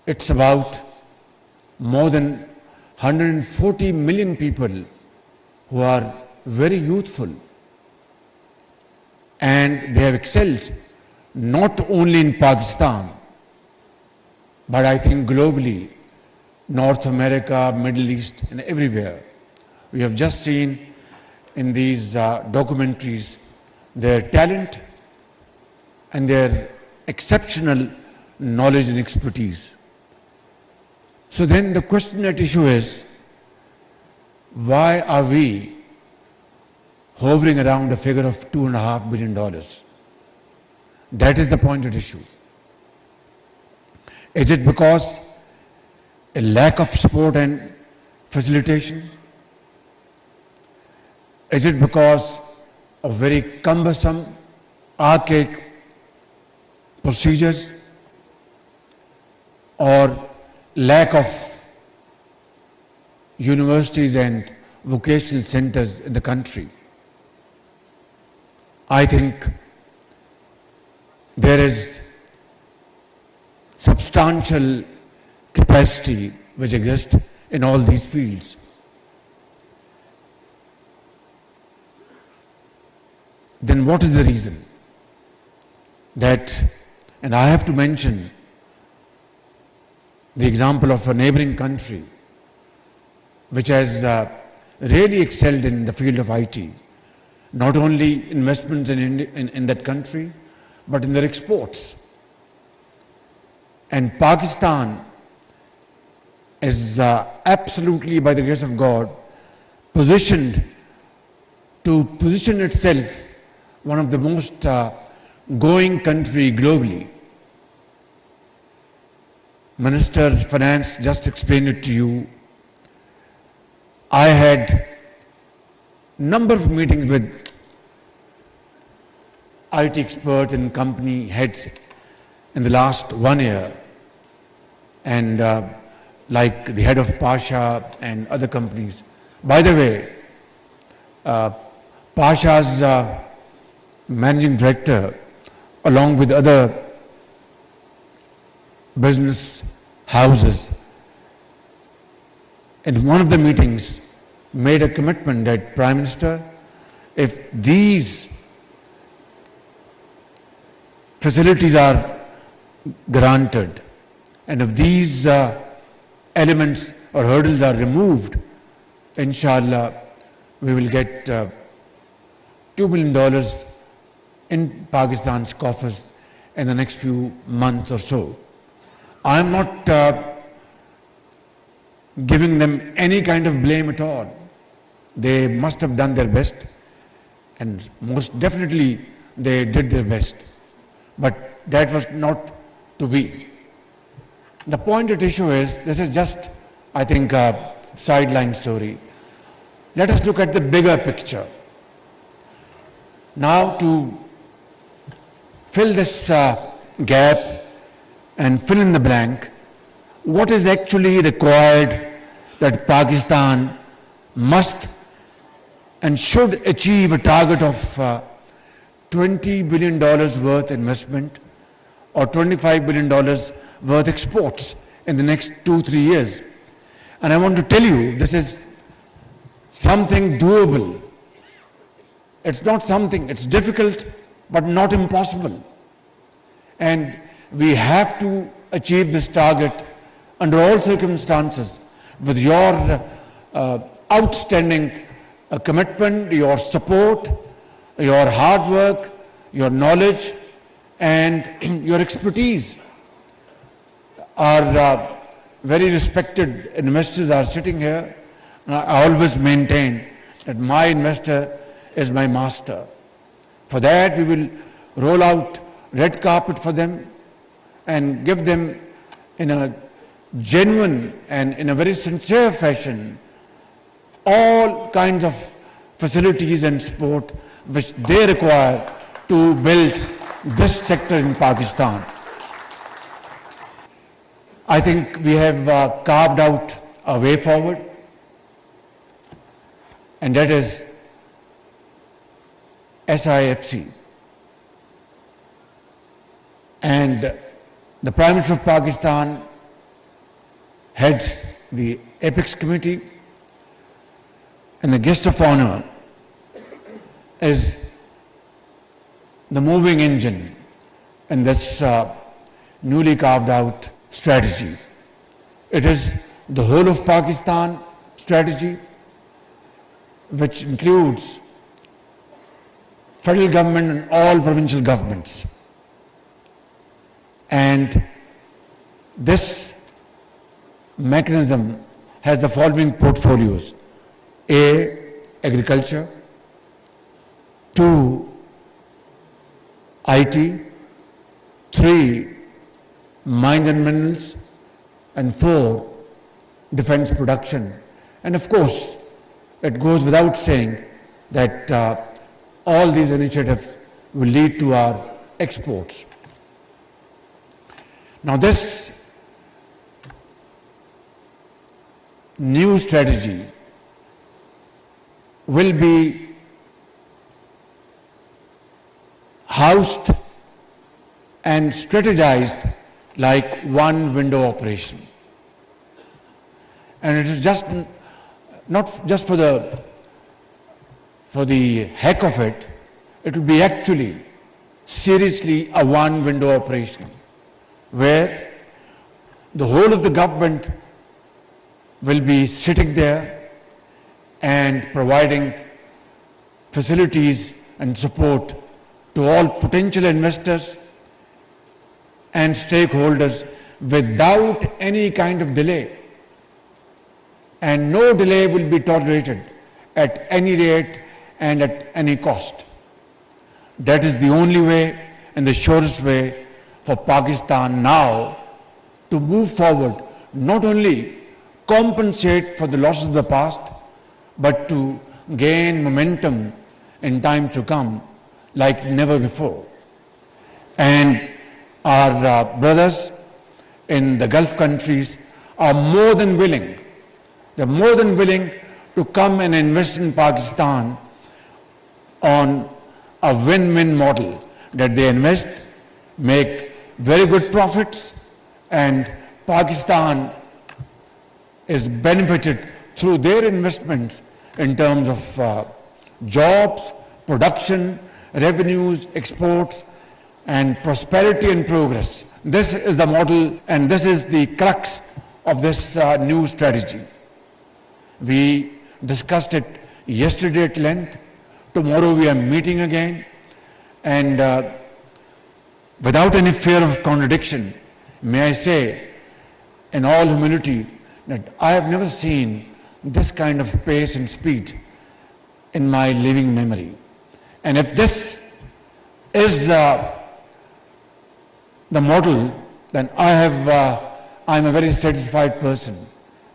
It's about more than 140 million people who are very youthful, and they have excelled not only in Pakistan, but I think globally, North America, Middle East, and everywhere. We have just seen in these documentaries their talent and their exceptional knowledge and expertise. So then the question at issue is, why are we hovering around a figure of $2.5 billion? That is the point at issue. Is it because a lack of support and facilitation? Is it because of very cumbersome, archaic procedures, or lack of universities and vocational centers in the country? I think there is substantial capacity which exists in all these fields. Then what is the reason that, and I have to mention the example of a neighboring country which has really excelled in the field of IT, not only investments in that country, but in their exports. And Pakistan is absolutely, by the grace of God, positioned to position itself one of the most growing country globally. Minister of Finance just explained it to you. I had number of meetings with IT experts and company heads in the last 1 year, and like the head of Pasha and other companies. By the way, Pasha's managing director, along with other business houses, in one of the meetings made a commitment that, Prime Minister, if these facilities are granted and if these elements or hurdles are removed, inshallah, we will get $2 billion in Pakistan's coffers in the next few months or so. I am not giving them any kind of blame at all. They must have done their best, and most definitely they did their best. But that was not to be. The point at issue is, this is just, I think, a sideline story. Let us look at the bigger picture. Now, to fill this gap and fill in the blank, what is actually required that Pakistan must and should achieve a target of $20 billion worth investment or $25 billion worth exports in the next 2-3 years. And I want to tell you, this is something doable. It's not something, it's difficult, but not impossible. And we have to achieve this target under all circumstances with your outstanding commitment, your support, your hard work, your knowledge, and your expertise. Our very respected investors are sitting here, and I always maintain that my investor is my master. For that, we will roll out red carpet for them and give them, in a genuine and in a very sincere fashion, all kinds of facilities and support which they require to build this sector in Pakistan. I think we have carved out a way forward, and that is SIFC. And the Prime Minister of Pakistan heads the Apex Committee, and the guest of honor is the moving engine in this newly carved out strategy. It is the whole of Pakistan strategy, which includes federal government and all provincial governments. And this mechanism has the following portfolios: A, agriculture; 2, IT; 3, mines and minerals; and 4, defense production. And of course, it goes without saying that all these initiatives will lead to our exports. Now, this new strategy will be housed and strategized like one window operation. And it is just not just for the heck of it, it will be actually seriously a one window operation, where the whole of the government will be sitting there and providing facilities and support to all potential investors and stakeholders without any kind of delay. And no delay will be tolerated at any rate and at any cost. That is the only way and the surest way for Pakistan now to move forward, not only compensate for the losses of the past, but to gain momentum in times to come like never before. And our brothers in the Gulf countries are more than willing. They're more than willing to come and invest in Pakistan on a win-win model, that they invest, make very good profits, and Pakistan is benefited through their investments in terms of jobs, production, revenues, exports, and prosperity and progress. This is the model, and this is the crux of this new strategy. We discussed it yesterday at length. Tomorrow we are meeting again, and without any fear of contradiction, may I say in all humility that I have never seen this kind of pace and speed in my living memory. And if this is the model, then I'm a very satisfied person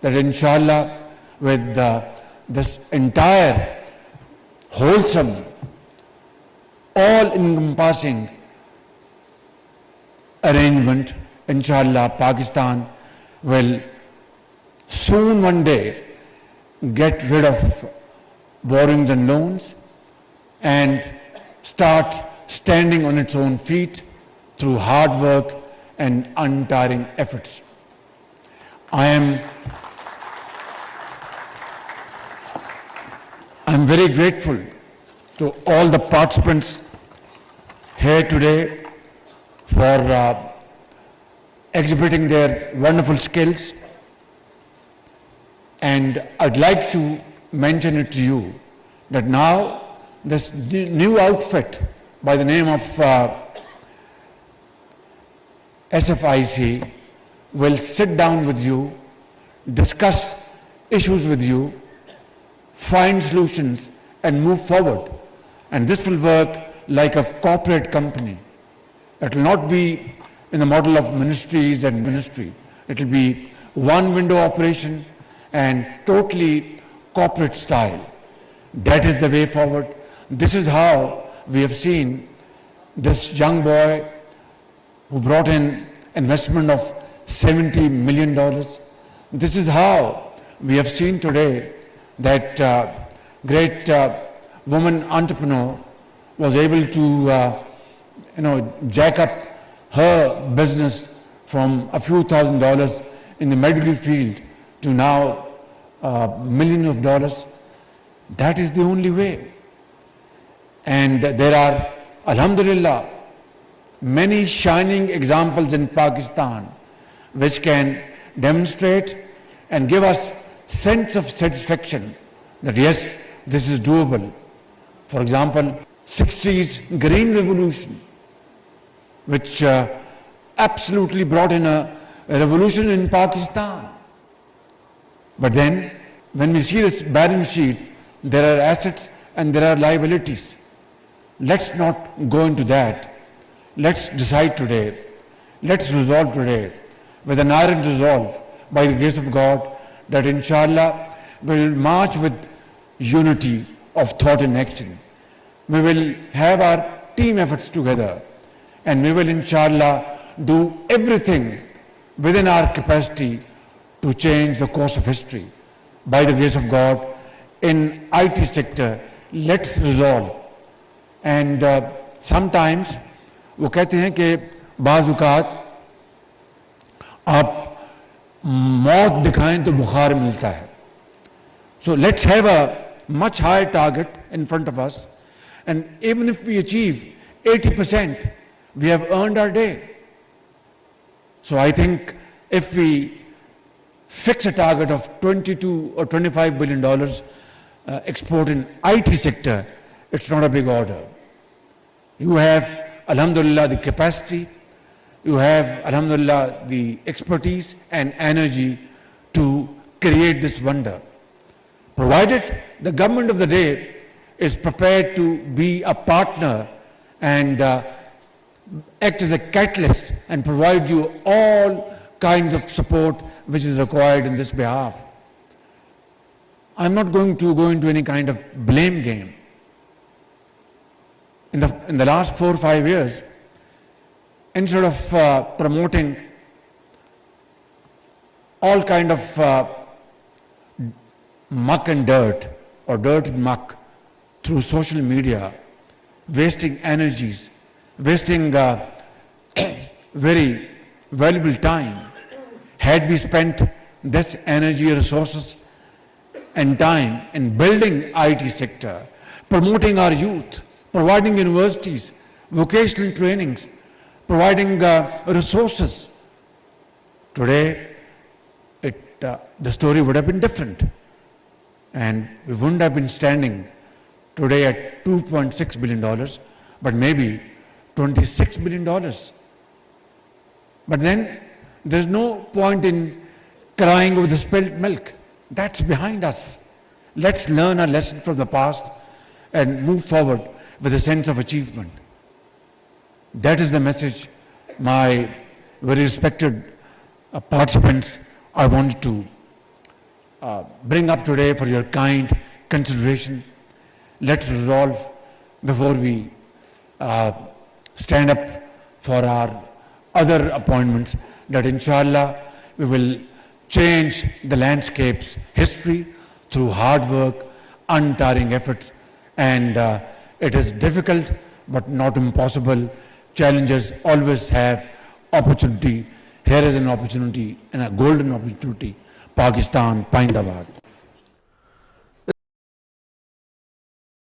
that inshallah with this entire wholesome, all-encompassing arrangement, inshallah, Pakistan will soon one day get rid of borrowings and loans and start standing on its own feet through hard work and untiring efforts. I'm very grateful to all the participants here today for exhibiting their wonderful skills, and I'd like to mention it to you that now this new outfit by the name of SFIC will sit down with you, discuss issues with you, find solutions, and move forward. And this will work like a corporate company. It will not be in the model of ministries and ministry. It will be one window operation and totally corporate style. That is the way forward. This is how we have seen this young boy who brought in investment of $70 million. This is how we have seen today that great woman entrepreneur was able to jack up her business from a few $1,000s in the medical field to now millions of dollars. That is the only way. And there are, alhamdulillah, many shining examples in Pakistan which can demonstrate and give us sense of satisfaction that yes, this is doable. For example, 60s Green Revolution, which absolutely brought in a revolution in Pakistan. But then, when we see this balance sheet, there are assets and there are liabilities. Let's not go into that. Let's decide today. Let's resolve today with an iron resolve by the grace of God that inshallah we will march with unity of thought and action. We will have our team efforts together and we will inshallah do everything within our capacity to change the course of history. By the grace of God, in IT sector, let's resolve. And sometimes वो कहते हैं कि बाज़ औक़ात आप मौत दिखाएं तो बुखार मिलता है. So let's have a much higher target in front of us, and even if we achieve 80%, we have earned our day. So I think if we fix a target of $22 or $25 billion export in IT sector, it's not a big order. You have, alhamdulillah, the capacity, you have, alhamdulillah, the expertise and energy to create this wonder. Provided the government of the day is prepared to be a partner and act as a catalyst and provide you all kinds of support which is required in this behalf. I'm not going to go into any kind of blame game. In the last 4 or 5 years, instead of promoting all kind of muck and dirt or dirt and muck through social media, wasting energies, wasting very valuable time, had we spent this energy, resources and time in building IT sector, promoting our youth, providing universities, vocational trainings, providing resources, today the story would have been different. And we wouldn't have been standing today at $2.6 billion, but maybe $26 billion. But then there's no point in crying over the spilled milk. That's behind us. Let's learn a lesson from the past and move forward with a sense of achievement. That is the message, my very respected participants, I wanted to bring up today for your kind consideration. Let's resolve before we stand up for our other appointments that inshallah we will change the landscape's history through hard work, untiring efforts, and it is difficult but not impossible. Challengers always have opportunity. Here is an opportunity and a golden opportunity. Pakistan, Paindabad.